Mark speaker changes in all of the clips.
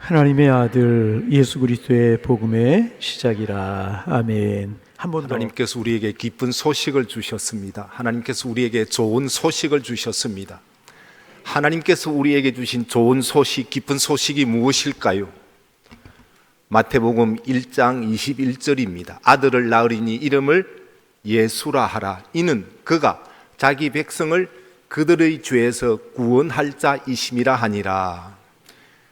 Speaker 1: 하나님의 아들 예수 그리스도의 복음의 시작이라. 아멘. 한 번 더.
Speaker 2: 하나님께서 우리에게 기쁜 소식을 주셨습니다. 하나님께서 우리에게 좋은 소식을 주셨습니다. 하나님께서 우리에게 주신 좋은 소식, 기쁜 소식이 무엇일까요? 마태복음 1장 21절입니다. 아들을 낳으리니 이름을 예수라 하라. 이는 그가 자기 백성을 그들의 죄에서 구원할 자이심이라 하니라.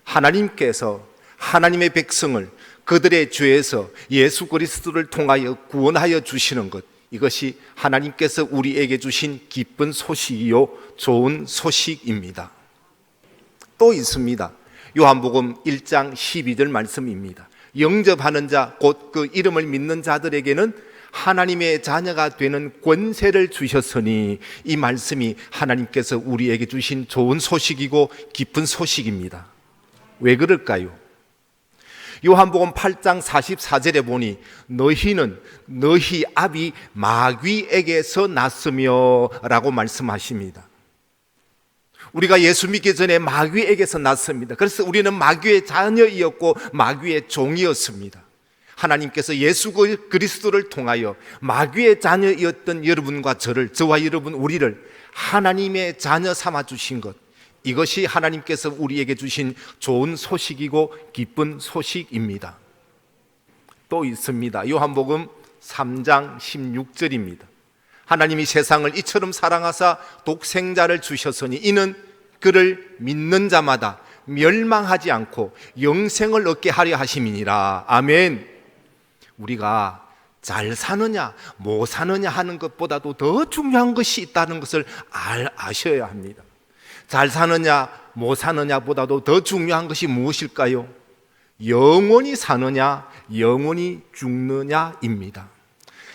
Speaker 2: 하나님께서 하나님의 백성을 그들의 죄에서 예수 그리스도를 통하여 구원하여 주시는 것, 이것이 하나님께서 우리에게 주신 기쁜 소식이요 좋은 소식입니다. 또 있습니다. 요한복음 1장 12절 말씀입니다. 영접하는 자, 곧 그 이름을 믿는 자들에게는 하나님의 자녀가 되는 권세를 주셨으니, 이 말씀이 하나님께서 우리에게 주신 좋은 소식이고 기쁜 소식입니다. 왜 그럴까요? 요한복음 8장 44절에 보니 너희는 너희 아비 마귀에게서 났으며 라고 말씀하십니다. 우리가 예수 믿기 전에 마귀에게서 났습니다. 그래서 우리는 마귀의 자녀이었고 마귀의 종이었습니다. 하나님께서 예수 그리스도를 통하여 마귀의 자녀이었던 여러분과 저와 여러분, 우리를 하나님의 자녀 삼아 주신 것, 이것이 하나님께서 우리에게 주신 좋은 소식이고 기쁜 소식입니다. 또 있습니다. 요한복음 3장 16절입니다. 하나님이 세상을 이처럼 사랑하사 독생자를 주셨으니 이는 그를 믿는 자마다 멸망하지 않고 영생을 얻게 하려 하심이니라. 아멘. 우리가 잘 사느냐 못 사느냐 하는 것보다도 더 중요한 것이 있다는 것을 아셔야 합니다. 잘 사느냐 못 사느냐보다도 더 중요한 것이 무엇일까요? 영원히 사느냐 영원히 죽느냐입니다.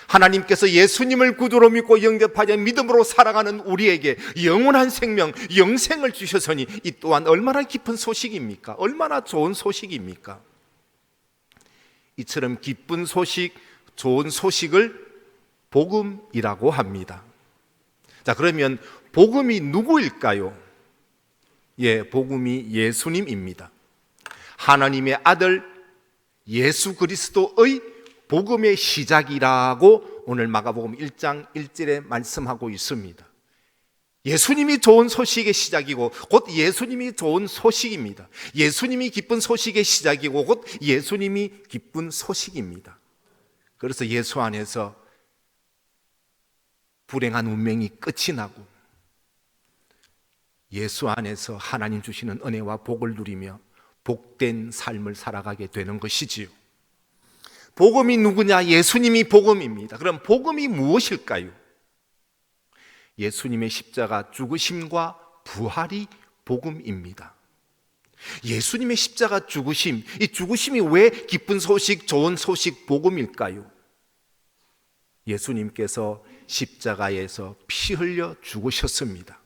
Speaker 2: 하나님께서 예수님을 구주로 믿고 영접하여 믿음으로 살아가는 우리에게 영원한 생명, 영생을 주셨으니 이 또한 얼마나 기쁜 소식입니까? 얼마나 좋은 소식입니까? 이처럼 기쁜 소식, 좋은 소식을 복음이라고 합니다. 자, 그러면 복음이 누구일까요? 복음이 예수님입니다. 하나님의 아들 예수 그리스도의 복음의 시작이라고 오늘 마가복음 1장 1절에 말씀하고 있습니다. 예수님이 좋은 소식의 시작이고 곧 예수님이 좋은 소식입니다. 예수님이 기쁜 소식의 시작이고 곧 예수님이 기쁜 소식입니다. 그래서 예수 안에서 불행한 운명이 끝이 나고 예수 안에서 하나님 주시는 은혜와 복을 누리며 복된 삶을 살아가게 되는 것이지요. 복음이 누구냐? 예수님이 복음입니다. 그럼 복음이 무엇일까요? 예수님의 십자가 죽으심과 부활이 복음입니다. 예수님의 십자가 죽으심, 이 죽으심이 왜 기쁜 소식, 좋은 소식, 복음일까요? 예수님께서 십자가에서 피 흘려 죽으셨습니다.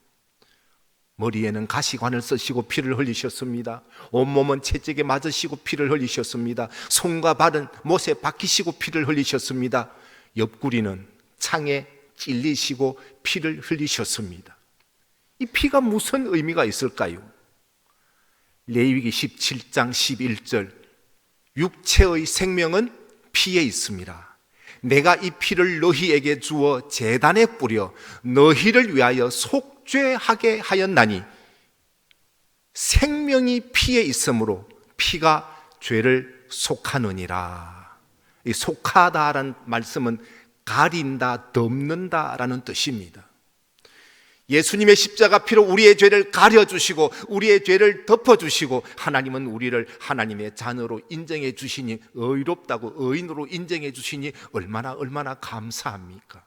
Speaker 2: 머리에는 가시관을 쓰시고 피를 흘리셨습니다. 온몸은 채찍에 맞으시고 피를 흘리셨습니다. 손과 발은 못에 박히시고 피를 흘리셨습니다. 옆구리는 창에 찔리시고 피를 흘리셨습니다. 이 피가 무슨 의미가 있을까요? 레위기 17장 11절, 육체의 생명은 피에 있습니다. 내가 이 피를 너희에게 주어 제단에 뿌려 너희를 위하여 속죄하게 하였나니, 생명이 피에 있으므로 피가 죄를 속하느니라. 이 속하다라는 말씀은 가린다, 덮는다라는 뜻입니다. 예수님의 십자가 피로 우리의 죄를 가려주시고 우리의 죄를 덮어주시고 하나님은 우리를 하나님의 자녀로 인정해 주시니, 의롭다고 의인으로 인정해 주시니 얼마나 감사합니까?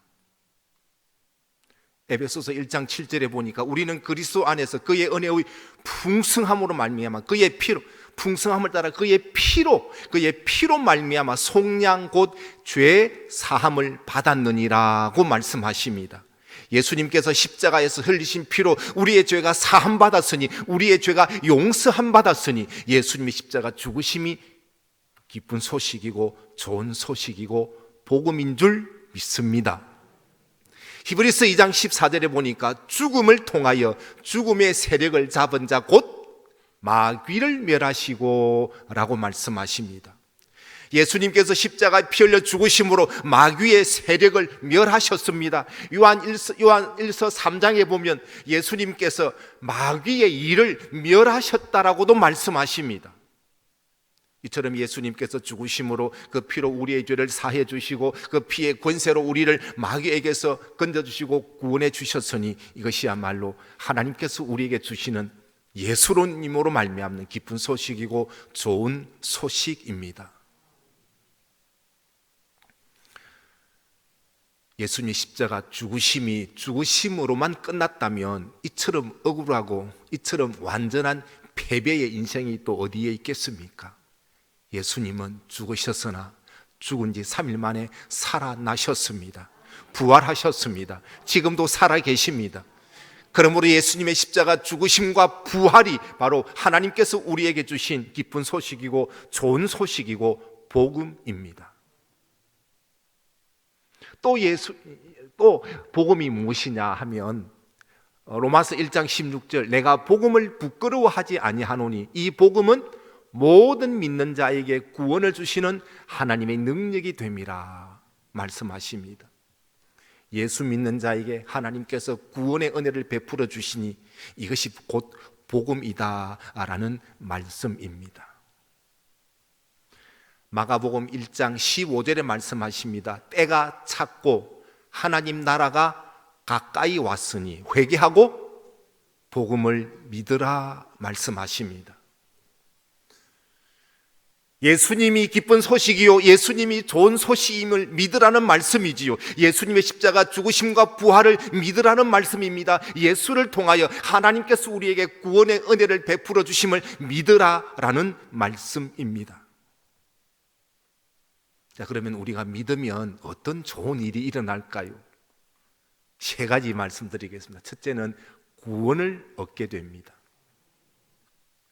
Speaker 2: 에베소서 1장 7절에 보니까 우리는 그리스도 안에서 그의 은혜의 풍성함으로 말미암아 그의 피로, 풍성함을 따라 그의 피로 말미암아 속량 곧 죄 사함을 받았느니라고 말씀하십니다. 예수님께서 십자가에서 흘리신 피로 우리의 죄가 사함 받았으니, 우리의 죄가 용서함 받았으니 예수님의 십자가 죽으심이 기쁜 소식이고 좋은 소식이고 복음인 줄 믿습니다. 히브리서 2장 14절에 보니까 죽음을 통하여 죽음의 세력을 잡은 자 곧 마귀를 멸하시고 라고 말씀하십니다. 예수님께서 십자가에 피 흘려 죽으심으로 마귀의 세력을 멸하셨습니다. 요한일서 3장에 보면 예수님께서 마귀의 일을 멸하셨다라고도 말씀하십니다. 이처럼 예수님께서 죽으심으로 그 피로 우리의 죄를 사해 주시고 그 피의 권세로 우리를 마귀에게서 건져주시고 구원해 주셨으니 이것이야말로 하나님께서 우리에게 주시는 예수로님으로 말미암는 기쁜 소식이고 좋은 소식입니다. 예수님의 십자가 죽으심이 죽으심으로만 끝났다면 이처럼 억울하고 이처럼 완전한 패배의 인생이 또 어디에 있겠습니까? 예수님은 죽으셨으나 죽은 지 3일 만에 살아나셨습니다. 부활하셨습니다. 지금도 살아계십니다. 그러므로 예수님의 십자가 죽으심과 부활이 바로 하나님께서 우리에게 주신 기쁜 소식이고 좋은 소식이고 복음입니다. 또 복음이 무엇이냐 하면 로마서 1장 16절 내가 복음을 부끄러워하지 아니하노니 이 복음은 모든 믿는 자에게 구원을 주시는 하나님의 능력이 됨이라 말씀하십니다. 예수 믿는 자에게 하나님께서 구원의 은혜를 베풀어 주시니 이것이 곧 복음이다라는 말씀입니다. 마가복음 1장 15절에 말씀하십니다. 때가 찼고 하나님 나라가 가까이 왔으니 회개하고 복음을 믿으라 말씀하십니다. 예수님이 기쁜 소식이요 예수님이 좋은 소식임을 믿으라는 말씀이지요. 예수님의 십자가 죽으심과 부활을 믿으라는 말씀입니다. 예수를 통하여 하나님께서 우리에게 구원의 은혜를 베풀어 주심을 믿으라라는 말씀입니다. 자, 그러면 우리가 믿으면 어떤 좋은 일이 일어날까요? 세 가지 말씀드리겠습니다. 첫째는 구원을 얻게 됩니다.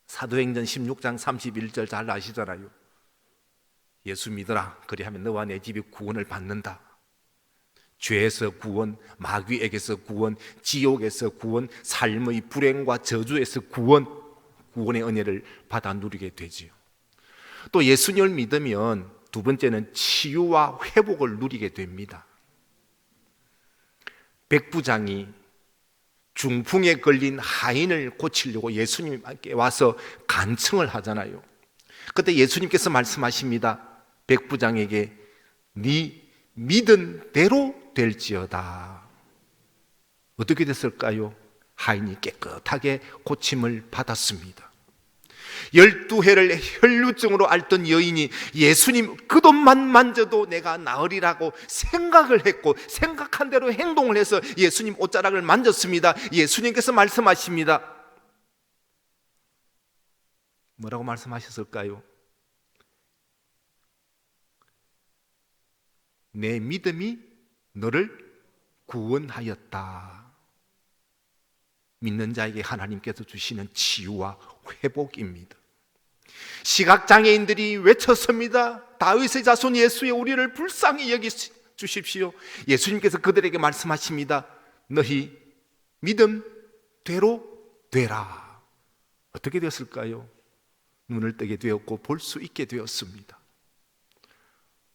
Speaker 2: 사도행전 16장 31절 잘 아시잖아요. 예수 믿어라. 그리하면 너와 내 집이 구원을 받는다. 죄에서 구원, 마귀에게서 구원, 지옥에서 구원, 삶의 불행과 저주에서 구원, 구원의 은혜를 받아 누리게 되지요. 또 예수님을 믿으면 두 번째는 치유와 회복을 누리게 됩니다. 백부장이 중풍에 걸린 하인을 고치려고 예수님께 와서 간청을 하잖아요. 그때 예수님께서 말씀하십니다. 백부장에게 네 믿은 대로 될지어다. 어떻게 됐을까요? 하인이 깨끗하게 고침을 받았습니다. 12해를 혈루증으로 앓던 여인이 예수님 그 돈만 만져도 내가 나으리라고 생각을 했고 생각한 대로 행동을 해서 예수님 옷자락을 만졌습니다. 예수님께서 말씀하십니다. 뭐라고 말씀하셨을까요? 내 믿음이 너를 구원하였다. 믿는 자에게 하나님께서 주시는 치유와 회복입니다. 시각장애인들이 외쳤습니다. 다윗의 자손 예수의 우리를 불쌍히 여기주십시오. 예수님께서 그들에게 말씀하십니다. 너희 믿음대로 되라. 어떻게 되었을까요? 눈을 뜨게 되었고 볼 수 있게 되었습니다.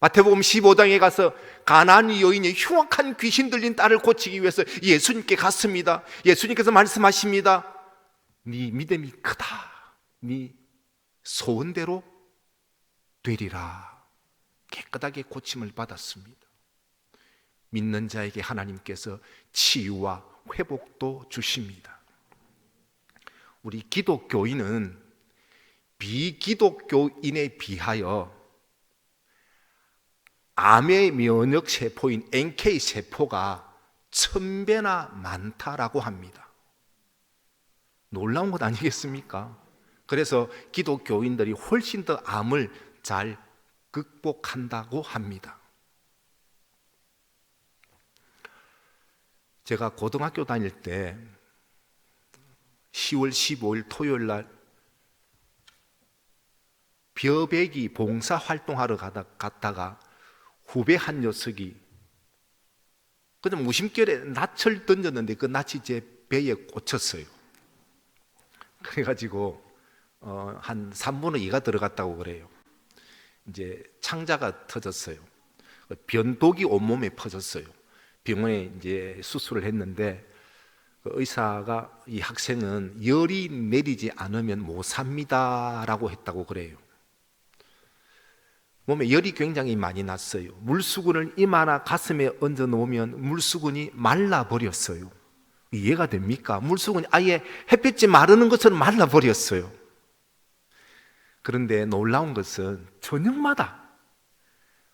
Speaker 2: 마태복음 15장에 가서 가나안 여인이 흉악한 귀신 들린 딸을 고치기 위해서 예수님께 갔습니다. 예수님께서 말씀하십니다. 네 믿음이 크다. 네 소원대로 되리라. 깨끗하게 고침을 받았습니다. 믿는 자에게 하나님께서 치유와 회복도 주십니다. 우리 기독교인은 비기독교인에 비하여 암의 면역세포인 NK세포가 1000배나 많다라고 합니다. 놀라운 것 아니겠습니까? 그래서 기독교인들이 훨씬 더 암을 잘 극복한다고 합니다. 제가 고등학교 다닐 때 10월 15일 토요일 날 벼베기 봉사활동하러 갔다가 후배 한 녀석이 그냥 무심결에 낯을 던졌는데 그 낯이 제 배에 꽂혔어요. 그래가지고 한 3분의 2가 들어갔다고 그래요. 이제 창자가 터졌어요. 변독이 온몸에 퍼졌어요. 병원에 이제 수술을 했는데 그 의사가 이 학생은 열이 내리지 않으면 못 삽니다라고 했다고 그래요. 몸에 열이 굉장히 많이 났어요. 물수건을 이마나 가슴에 얹어 놓으면 물수건이 말라버렸어요. 이해가 됩니까? 물수건이 아예 햇빛이 마르는 것처럼 말라버렸어요. 그런데 놀라운 것은 저녁마다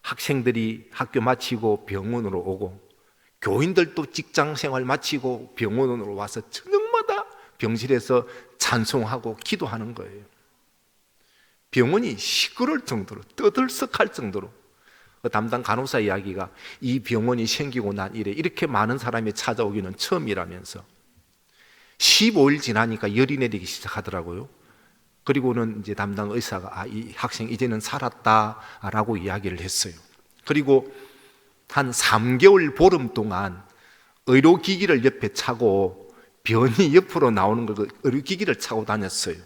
Speaker 2: 학생들이 학교 마치고 병원으로 오고 교인들도 직장 생활 마치고 병원으로 와서 저녁마다 병실에서 찬송하고 기도하는 거예요. 병원이 시끄러울 정도로, 떠들썩할 정도로. 담당 간호사 이야기가 이 병원이 생기고 난 이래 이렇게 많은 사람이 찾아오기는 처음이라면서 15일 지나니까 열이 내리기 시작하더라고요. 그리고는 이제 담당 의사가 이 학생 이제는 살았다라고 이야기를 했어요. 그리고 한 3개월 보름 동안 의료기기를 옆에 차고 변이 옆으로 나오는 걸 의료기기를 차고 다녔어요.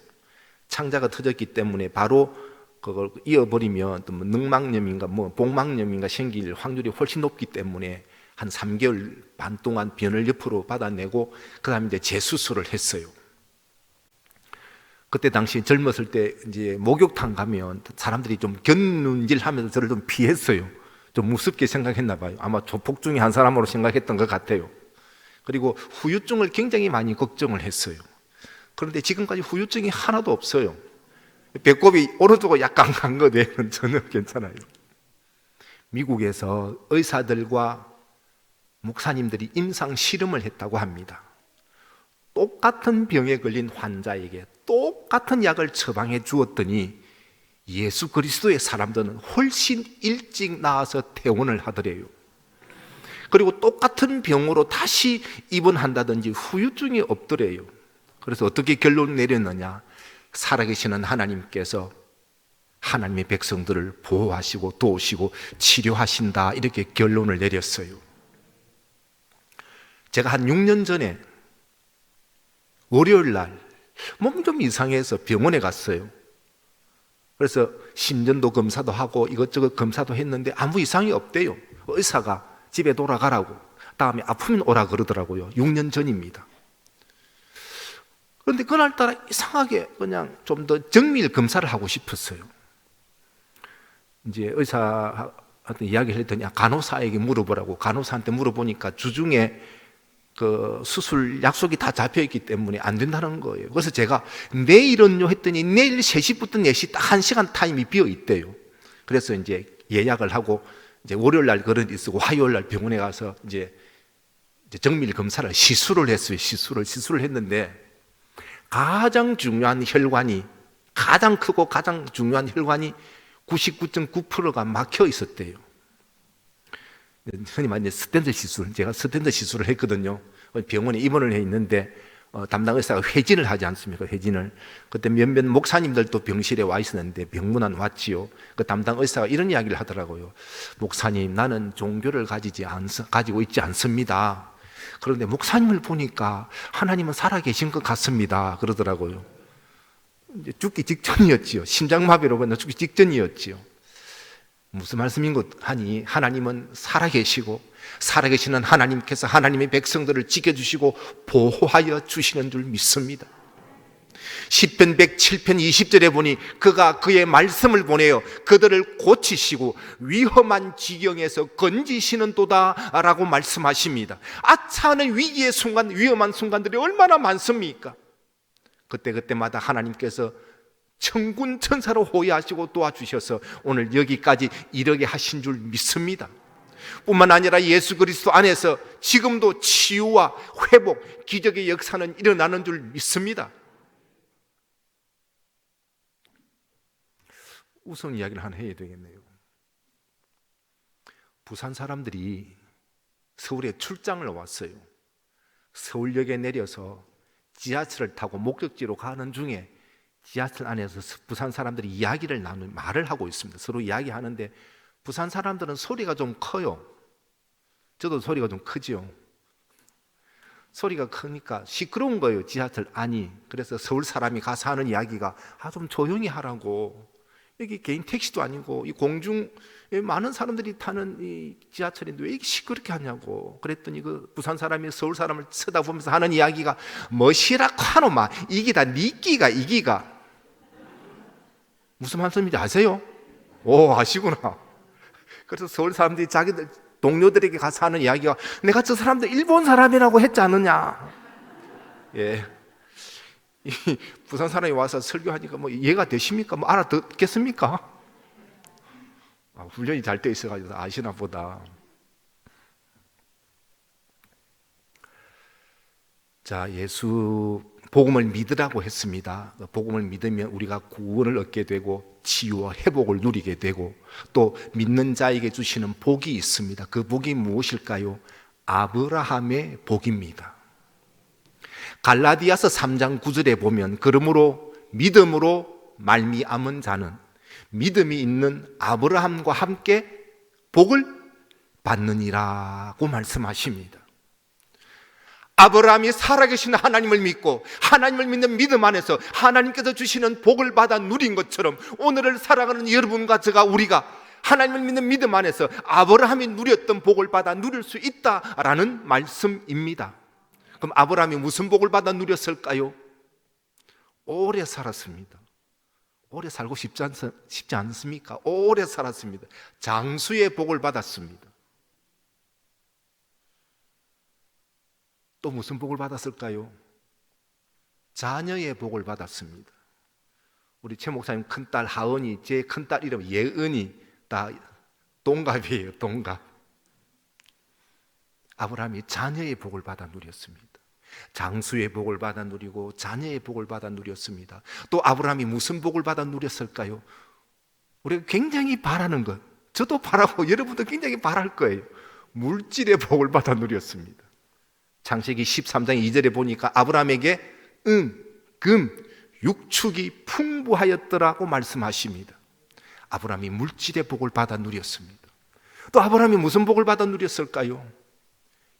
Speaker 2: 창자가 터졌기 때문에 바로 그걸 이어버리면 또 늑막염인가 복막염인가 생길 확률이 훨씬 높기 때문에 한 3개월 반 동안 변을 옆으로 받아내고 그 다음에 이제 재수술을 했어요. 그때 당시 젊었을 때 이제 목욕탕 가면 사람들이 좀 곁눈질하면서 저를 좀 피했어요. 좀 무섭게 생각했나 봐요. 아마 조폭 중에 한 사람으로 생각했던 것 같아요. 그리고 후유증을 굉장히 많이 걱정을 했어요. 그런데 지금까지 후유증이 하나도 없어요. 배꼽이 오른쪽으로 약간 간 거 외에는 전혀 괜찮아요. 미국에서 의사들과 목사님들이 임상 실험을 했다고 합니다. 똑같은 병에 걸린 환자에게 똑같은 약을 처방해 주었더니 예수 그리스도의 사람들은 훨씬 일찍 나아서 퇴원을 하더래요. 그리고 똑같은 병으로 다시 입원한다든지 후유증이 없더래요. 그래서 어떻게 결론을 내렸느냐? 살아계시는 하나님께서 하나님의 백성들을 보호하시고 도우시고 치료하신다, 이렇게 결론을 내렸어요. 제가 한 6년 전에 월요일 날 몸 좀 이상해서 병원에 갔어요. 그래서 심전도 검사도 하고 이것저것 검사도 했는데 아무 이상이 없대요. 의사가 집에 돌아가라고, 다음에 아프면 오라 그러더라고요. 6년 전입니다. 그런데 그날따라 이상하게 그냥 좀 더 정밀 검사를 하고 싶었어요. 이제 의사한테 이야기를 했더니 간호사에게 물어보라고. 간호사한테 물어보니까 주중에 그 수술 약속이 다 잡혀있기 때문에 안 된다는 거예요. 그래서 제가 내일은요 했더니 내일 3시부터 4시 딱 1시간 타임이 비어 있대요. 그래서 이제 예약을 하고 이제 월요일 날 그런 일 쓰고 화요일 날 병원에 가서 이제 정밀 검사를 시술을 했어요. 시술을 했는데 가장 중요한 혈관이, 가장 크고 가장 중요한 혈관이 99.9%가 막혀 있었대요. 흔히 말하는 스탠드 시술, 제가 스탠드 시술을 했거든요. 병원에 입원을 해 있는데 담당 의사가 회진을 하지 않습니까? 회진을. 그때 몇몇 목사님들도 병실에 와 있었는데 병문안 왔지요. 그 담당 의사가 이런 이야기를 하더라고요. 목사님, 나는 종교를 가지고 있지 않습니다. 그런데 목사님을 보니까 하나님은 살아계신 것 같습니다, 그러더라고요. 이제 죽기 직전이었지요. 심장마비로 그냥 죽기 직전이었지요. 무슨 말씀인 것 하니, 하나님은 살아계시고 살아계시는 하나님께서 하나님의 백성들을 지켜주시고 보호하여 주시는 줄 믿습니다. 시편 107편 20절에 보니 그가 그의 말씀을 보내어 그들을 고치시고 위험한 지경에서 건지시는 도다라고 말씀하십니다. 아차하는 위기의 순간, 위험한 순간들이 얼마나 많습니까? 그때마다 하나님께서 천군 천사로 호위하시고 도와주셔서 오늘 여기까지 이르게 하신 줄 믿습니다. 뿐만 아니라 예수 그리스도 안에서 지금도 치유와 회복, 기적의 역사는 일어나는 줄 믿습니다. 우선 이야기를 하나 해야 되겠네요. 부산 사람들이 서울에 출장을 왔어요. 서울역에 내려서 지하철을 타고 목적지로 가는 중에 지하철 안에서 부산 사람들이 이야기를 나누는 말을 하고 있습니다. 서로 이야기하는데 부산 사람들은 소리가 좀 커요. 저도 소리가 좀 크지요. 소리가 크니까 시끄러운 거예요, 지하철 안이. 그래서 서울 사람이 가서 하는 이야기가 좀 조용히 하라고. 여기 개인 택시도 아니고 이 공중 많은 사람들이 타는 이 지하철인데 왜 이렇게 시끄럽게 하냐고. 그랬더니 그 부산 사람이 서울 사람을 쳐다보면서 하는 이야기가 뭐시라고 하노마. 이기다 니끼가 이기가. 무슨 말씀인지 아세요? 오, 아시구나. 그래서 서울 사람들이 자기들 동료들에게 가서 하는 이야기가 내가 저 사람들 일본 사람이라고 했지 않느냐. 예. 이 부산 사람이 와서 설교하니까 뭐 이해가 되십니까? 뭐 알아듣겠습니까? 훈련이 잘 돼 있어가지고 아시나 보다. 자, 예수 복음을 믿으라고 했습니다. 복음을 믿으면 우리가 구원을 얻게 되고 치유와 회복을 누리게 되고 또 믿는 자에게 주시는 복이 있습니다. 그 복이 무엇일까요? 아브라함의 복입니다. 갈라디아서 3장 9절에 보면 그러므로 믿음으로 말미암은 자는 믿음이 있는 아브라함과 함께 복을 받느니라고 말씀하십니다. 아브라함이 살아계신 하나님을 믿고 하나님을 믿는 믿음 안에서 하나님께서 주시는 복을 받아 누린 것처럼 오늘을 살아가는 여러분과 우리가 하나님을 믿는 믿음 안에서 아브라함이 누렸던 복을 받아 누릴 수 있다라는 말씀입니다. 그럼 아브라함이 무슨 복을 받아 누렸을까요? 오래 살았습니다. 오래 살고 싶지 않습니까? 오래 살았습니다. 장수의 복을 받았습니다. 또 무슨 복을 받았을까요? 자녀의 복을 받았습니다. 우리 최 목사님 큰딸 하은이, 제 큰딸 이름 예은이 다 동갑이에요. 동갑. 아브라함이 자녀의 복을 받아 누렸습니다. 장수의 복을 받아 누리고 자녀의 복을 받아 누렸습니다. 또 아브라함이 무슨 복을 받아 누렸을까요? 우리가 굉장히 바라는 것, 저도 바라고 여러분도 굉장히 바랄 거예요. 물질의 복을 받아 누렸습니다. 창세기 13장 2절에 보니까 아브라함에게 금, 육축이 풍부하였더라고 말씀하십니다. 아브라함이 물질의 복을 받아 누렸습니다. 또 아브라함이 무슨 복을 받아 누렸을까요?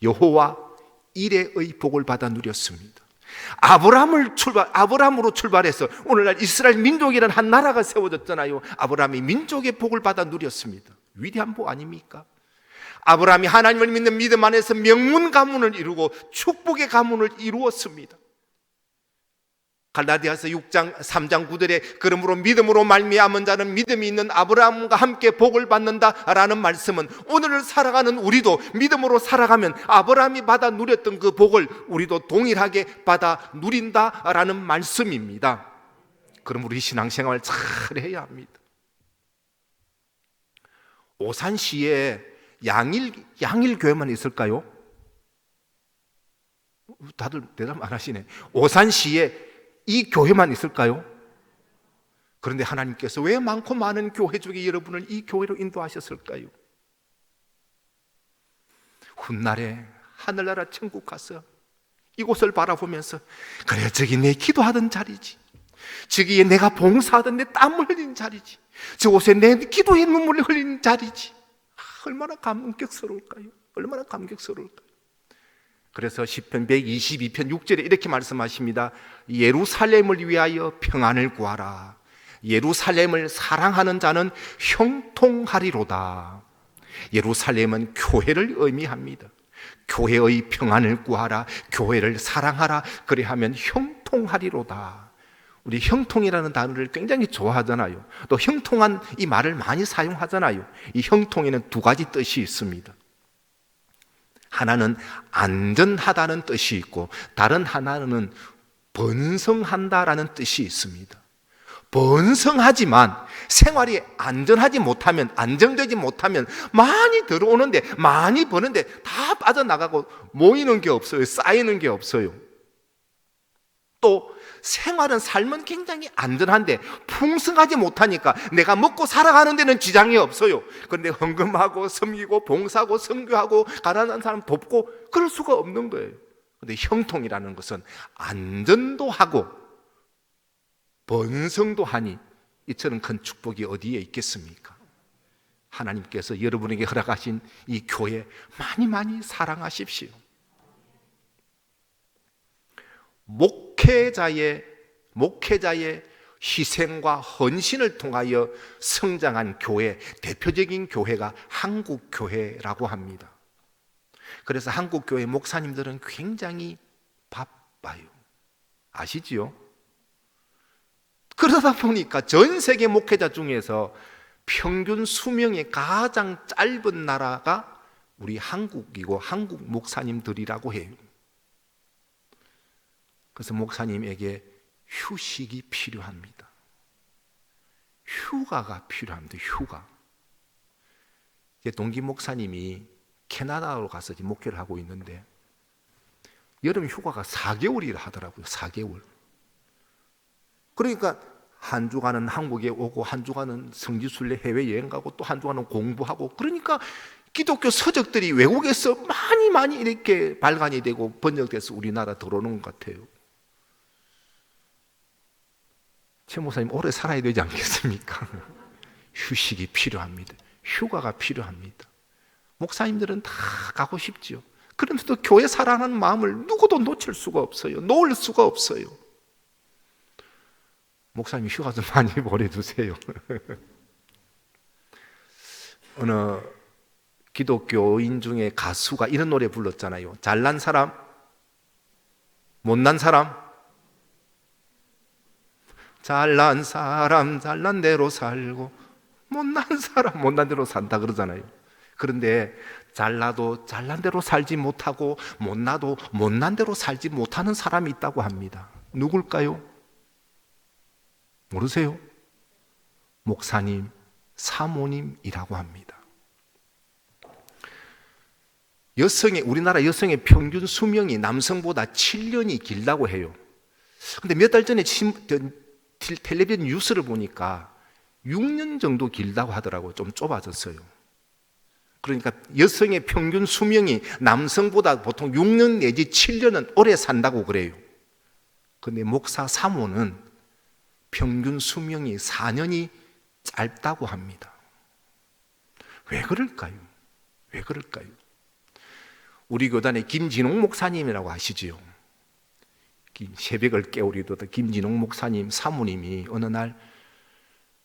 Speaker 2: 여호와 이레의 복을 받아 누렸습니다. 아브라함으로 출발해서 오늘날 이스라엘 민족이라는 한 나라가 세워졌잖아요. 아브라함이 민족의 복을 받아 누렸습니다. 위대한 복 아닙니까? 아브라함이 하나님을 믿는 믿음 안에서 명문 가문을 이루고 축복의 가문을 이루었습니다. 갈라디아서 6장 3장 9절에 그러므로 믿음으로 말미암은 자는 믿음이 있는 아브라함과 함께 복을 받는다라는 말씀은 오늘을 살아가는 우리도 믿음으로 살아가면 아브라함이 받아 누렸던 그 복을 우리도 동일하게 받아 누린다라는 말씀입니다. 그럼 우리 신앙생활 잘 해야 합니다. 오산시에 양일교회만 있을까요? 다들 대답 안 하시네. 오산시에 이 교회만 있을까요? 그런데 하나님께서 왜 많고 많은 교회 중에 여러분을 이 교회로 인도하셨을까요? 훗날에 하늘나라 천국 가서 이곳을 바라보면서 그래, 저기 내 기도하던 자리지, 저기에 내가 봉사하던 내 땀을 흘린 자리지, 저곳에 내 기도의 눈물을 흘린 자리지. 얼마나 감격스러울까요? 얼마나 감격스러울까요? 그래서 시편 122편 6절에 이렇게 말씀하십니다. 예루살렘을 위하여 평안을 구하라. 예루살렘을 사랑하는 자는 형통하리로다. 예루살렘은 교회를 의미합니다. 교회의 평안을 구하라. 교회를 사랑하라. 그리하면 형통하리로다. 우리 형통이라는 단어를 굉장히 좋아하잖아요. 또 형통한 이 말을 많이 사용하잖아요. 이 형통에는 두 가지 뜻이 있습니다. 하나는 안전하다는 뜻이 있고 다른 하나는 번성한다라는 뜻이 있습니다. 번성하지만 생활이 안전하지 못하면, 안정되지 못하면 많이 들어오는데, 많이 버는데 다 빠져나가고 모이는 게 없어요. 쌓이는 게 없어요. 또 생활은, 삶은 굉장히 안전한데 풍성하지 못하니까 내가 먹고 살아가는 데는 지장이 없어요. 그런데 헌금하고 섬기고 봉사하고 선교하고 가난한 사람 돕고 그럴 수가 없는 거예요. 그런데 형통이라는 것은 안전도 하고 번성도 하니 이처럼 큰 축복이 어디에 있겠습니까? 하나님께서 여러분에게 허락하신 이 교회 많이 많이 사랑하십시오. 목회자의 희생과 헌신을 통하여 성장한 교회, 대표적인 교회가 한국교회라고 합니다. 그래서 한국교회 목사님들은 굉장히 바빠요. 아시지요? 그러다 보니까 전 세계 목회자 중에서 평균 수명이 가장 짧은 나라가 우리 한국이고 한국 목사님들이라고 해요. 그래서 목사님에게 휴식이 필요합니다. 휴가가 필요합니다. 휴가. 제 동기 목사님이 캐나다로 가서 목회를 하고 있는데 여름 휴가가 4개월이라 하더라고요. 4개월. 그러니까 한 주간은 한국에 오고 한 주간은 성지순례 해외여행 가고 또 한 주간은 공부하고, 그러니까 기독교 서적들이 외국에서 많이 이렇게 발간이 되고 번역돼서 우리나라 들어오는 것 같아요. 최 목사님 오래 살아야 되지 않겠습니까? 휴식이 필요합니다. 휴가가 필요합니다. 목사님들은 다 가고 싶지요. 그런데도 교회 사랑하는 마음을 누구도 놓칠 수가 없어요. 놓을 수가 없어요. 목사님 휴가 좀 많이 보내주세요. 어느 기독교인 중에 가수가 이런 노래 불렀잖아요. 잘난 사람, 못난 사람. 잘난 사람 잘난 대로 살고 못난 사람 못난 대로 산다 그러잖아요. 그런데 잘나도 잘난 대로 살지 못하고 못나도 못난 대로 살지 못하는 사람이 있다고 합니다. 누굴까요? 모르세요? 목사님, 사모님이라고 합니다. 우리나라 여성의 평균 수명이 남성보다 7년이 길다고 해요. 근데 몇 달 전에 텔레비전 뉴스를 보니까 6년 정도 길다고 하더라고요. 좀 좁아졌어요. 그러니까 여성의 평균 수명이 남성보다 보통 6년 내지 7년은 오래 산다고 그래요. 그런데 목사 사모는 평균 수명이 4년이 짧다고 합니다. 왜 그럴까요? 왜 그럴까요? 우리 교단의 김진홍 목사님이라고 아시지요? 새벽을 깨우리도다 김진홍 목사님 사모님이 어느 날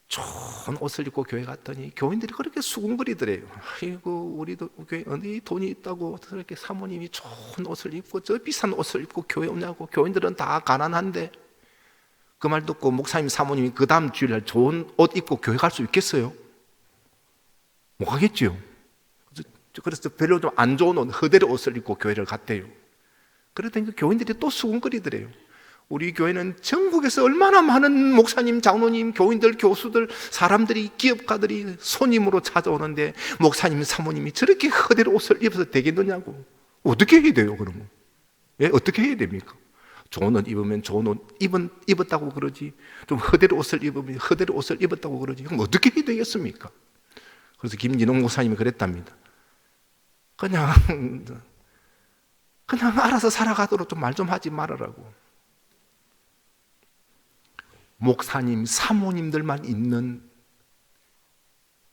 Speaker 2: 좋은 옷을 입고 교회 갔더니 교인들이 그렇게 수군거리더래요. 아이고 우리도 교회 어디 돈이 있다고 그렇게 사모님이 좋은 옷을 입고 저 비싼 옷을 입고 교회 오냐고. 교인들은 다 가난한데. 그 말 듣고 목사님 사모님이 그 다음 주일날 좋은 옷 입고 교회 갈 수 있겠어요? 못 가겠지요. 그래서 별로 좀 안 좋은 옷, 허대로 옷을 입고 교회를 갔대요. 그랬더니 교인들이 또 수군거리더래요. 우리 교회는 전국에서 얼마나 많은 목사님, 장로님, 교인들, 교수들, 사람들이, 기업가들이 손님으로 찾아오는데 목사님, 사모님이 저렇게 허대로 옷을 입어서 되겠느냐고. 어떻게 해야 돼요, 그러면? 예, 어떻게 해야 됩니까? 좋은 옷 입으면 좋은 옷 입었다고 그러지. 좀 허대로 옷을 입으면 허대로 옷을 입었다고 그러지. 그럼 어떻게 해야 되겠습니까? 그래서 김진홍 목사님이 그랬답니다. 그냥 알아서 살아가도록 좀 말 좀 하지 말으라고. 목사님, 사모님들만 있는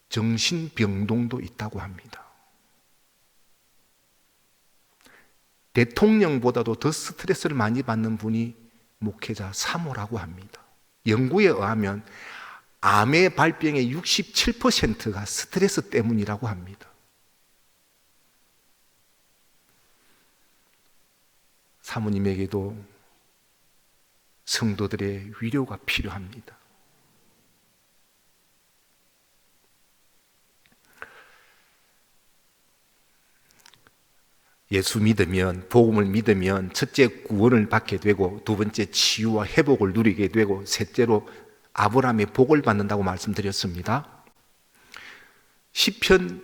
Speaker 2: 정신병동도 있다고 합니다. 대통령보다도 더 스트레스를 많이 받는 분이 목회자 사모라고 합니다. 연구에 의하면 암의 발병의 67%가 스트레스 때문이라고 합니다. 사모님에게도 성도들의 위로가 필요합니다. 예수 믿으면, 복음을 믿으면 첫째 구원을 받게 되고 두 번째 치유와 회복을 누리게 되고 셋째로 아브라함의 복을 받는다고 말씀드렸습니다. 시편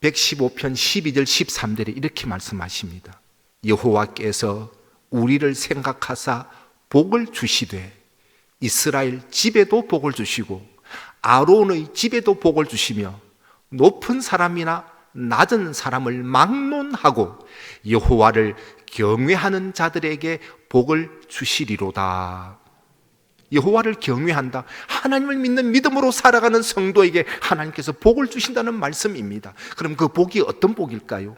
Speaker 2: 115편 12절 13절에 이렇게 말씀하십니다. 여호와께서 우리를 생각하사 복을 주시되 이스라엘 집에도 복을 주시고 아론의 집에도 복을 주시며 높은 사람이나 낮은 사람을 막론하고 여호와를 경외하는 자들에게 복을 주시리로다. 여호와를 경외한다. 하나님을 믿는 믿음으로 살아가는 성도에게 하나님께서 복을 주신다는 말씀입니다. 그럼 그 복이 어떤 복일까요?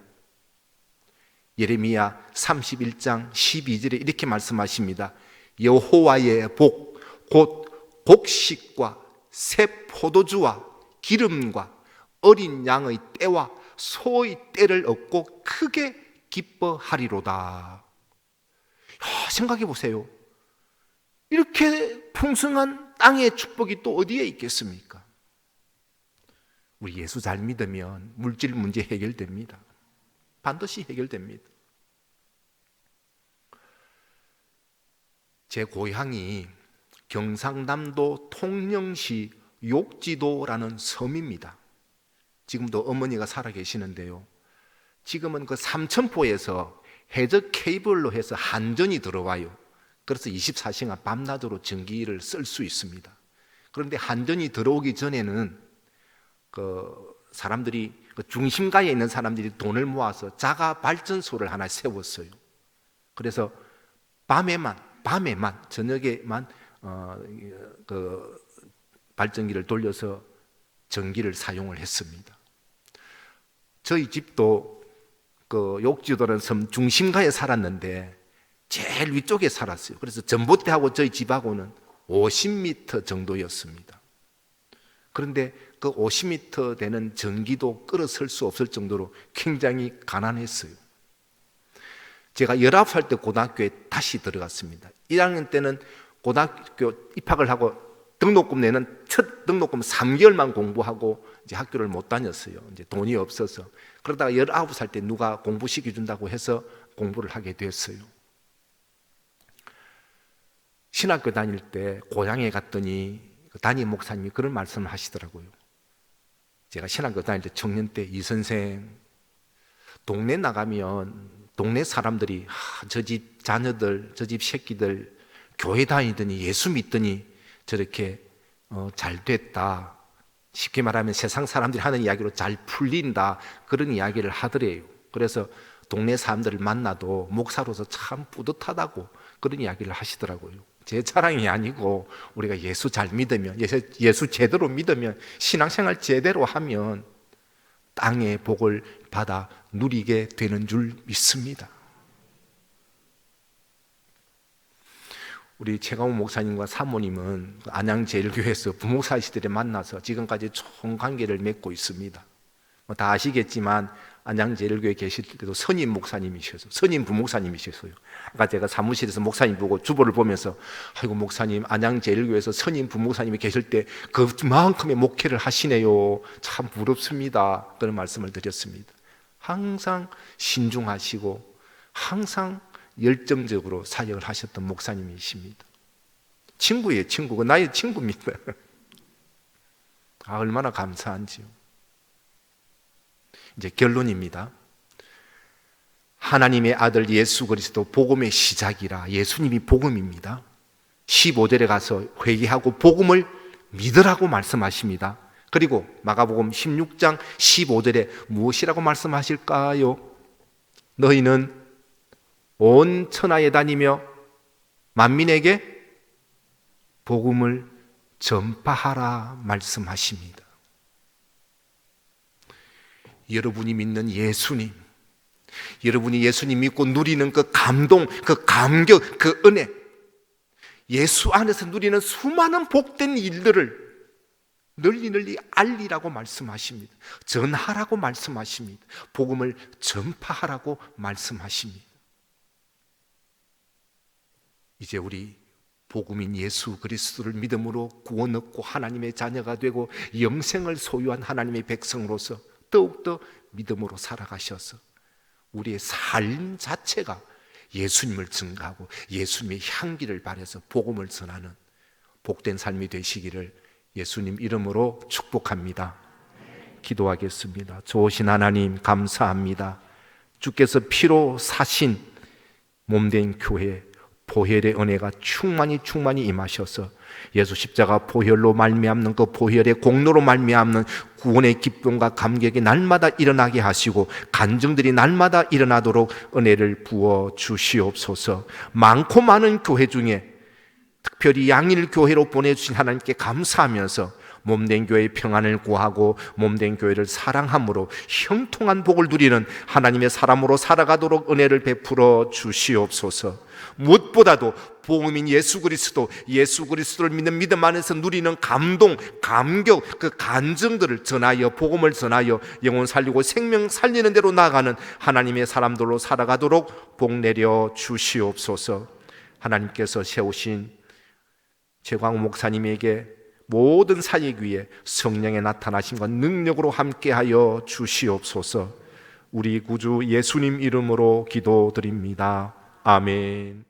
Speaker 2: 예레미야 31장 12절에 이렇게 말씀하십니다. 여호와의 복, 곧 곡식과 새 포도주와 기름과 어린 양의 때와 소의 때를 얻고 크게 기뻐하리로다. 생각해 보세요. 이렇게 풍성한 땅의 축복이 또 어디에 있겠습니까? 우리 예수 잘 믿으면 물질 문제 해결됩니다. 반드시 해결됩니다. 제 고향이 경상남도 통영시 욕지도라는 섬입니다. 지금도 어머니가 살아 계시는데요. 지금은 그 삼천포에서 해적 케이블로 해서 한전이 들어와요. 그래서 24시간 밤낮으로 전기를 쓸 수 있습니다. 그런데 한전이 들어오기 전에는 사람들이 중심가에 있는 사람들이 돈을 모아서 자가 발전소를 하나 세웠어요. 그래서 밤에만 저녁에만 발전기를 돌려서 전기를 사용을 했습니다. 저희 집도 욕지도라는 섬 중심가에 살았는데 제일 위쪽에 살았어요. 그래서 전봇대하고 저희 집하고는 50m 정도였습니다. 그런데 그 50m 되는 전기도 끌어설 수 없을 정도로 굉장히 가난했어요. 제가 19살 때 고등학교에 다시 들어갔습니다. 1학년 때는 고등학교 입학을 하고 등록금 내는 첫 등록금 3개월만 공부하고 이제 학교를 못 다녔어요. 이제 돈이 없어서. 그러다가 19살 때 누가 공부시켜준다고 해서 공부를 하게 됐어요. 신학교 다닐 때 고향에 갔더니 담임 목사님이 그런 말씀을 하시더라고요. 제가 신학교 다닐 때 청년 때 이 선생, 동네 나가면 동네 사람들이 저 집 자녀들, 저 집 새끼들 교회 다니더니 예수 믿더니 저렇게 잘 됐다. 쉽게 말하면 세상 사람들이 하는 이야기로 잘 풀린다. 그런 이야기를 하더래요. 그래서 동네 사람들을 만나도 목사로서 참 뿌듯하다고 그런 이야기를 하시더라고요. 제 자랑이 아니고 우리가 예수 잘 믿으면, 예수 제대로 믿으면, 신앙생활 제대로 하면 땅의 복을 받아 누리게 되는 줄 믿습니다. 우리 최강호 목사님과 사모님은 안양제일교회에서 부목사 시절에 만나서 지금까지 좋은 관계를 맺고 있습니다. 다 아시겠지만 안양제일교회 계실 때도 선임 목사님이셔서, 선임 부목사님이셨어요. 아까 제가 사무실에서 목사님 보고 주보를 보면서 아이고 목사님 안양제일교회에서 선임 부목사님이 계실 때 그만큼의 목회를 하시네요. 참 부럽습니다. 그런 말씀을 드렸습니다. 항상 신중하시고 항상 열정적으로 사역을 하셨던 목사님이십니다. 친구예요, 친구. 나의 친구입니다. 얼마나 감사한지요. 이제 결론입니다. 하나님의 아들 예수 그리스도 복음의 시작이라. 예수님이 복음입니다. 15절에 가서 회개하고 복음을 믿으라고 말씀하십니다. 그리고 마가복음 16장 15절에 무엇이라고 말씀하실까요? 너희는 온 천하에 다니며 만민에게 복음을 전파하라 말씀하십니다. 여러분이 믿는 예수님, 여러분이 예수님 믿고 누리는 그 감동, 그 감격, 그 은혜, 예수 안에서 누리는 수많은 복된 일들을 널리 알리라고 말씀하십니다. 전하라고 말씀하십니다. 복음을 전파하라고 말씀하십니다. 이제 우리 복음인 예수 그리스도를 믿음으로 구원 얻고 하나님의 자녀가 되고 영생을 소유한 하나님의 백성으로서 더욱더 믿음으로 살아가셔서 우리의 삶 자체가 예수님을 증거하고 예수님의 향기를 발해서 복음을 전하는 복된 삶이 되시기를 예수님 이름으로 축복합니다. 기도하겠습니다. 좋으신 하나님 감사합니다. 주께서 피로 사신 몸된 교회 보혈의 은혜가 충만히 임하셔서 예수 십자가 보혈로 말미암는 그 보혈의 공로로 말미암는 구원의 기쁨과 감격이 날마다 일어나게 하시고 간증들이 날마다 일어나도록 은혜를 부어 주시옵소서. 많고 많은 교회 중에 특별히 양일교회로 보내주신 하나님께 감사하면서 몸된 교회의 평안을 구하고 몸된 교회를 사랑함으로 형통한 복을 누리는 하나님의 사람으로 살아가도록 은혜를 베풀어 주시옵소서. 무엇보다도 복음인 예수 그리스도를 믿는 믿음 안에서 누리는 감동, 감격, 그 간증들을 전하여 복음을 전하여 영혼 살리고 생명 살리는 대로 나아가는 하나님의 사람들로 살아가도록 복 내려 주시옵소서. 하나님께서 세우신 최광우 목사님에게 모든 사역 위에 성령의 나타나심과 능력으로 함께하여 주시옵소서. 우리 구주 예수님 이름으로 기도드립니다. 아멘.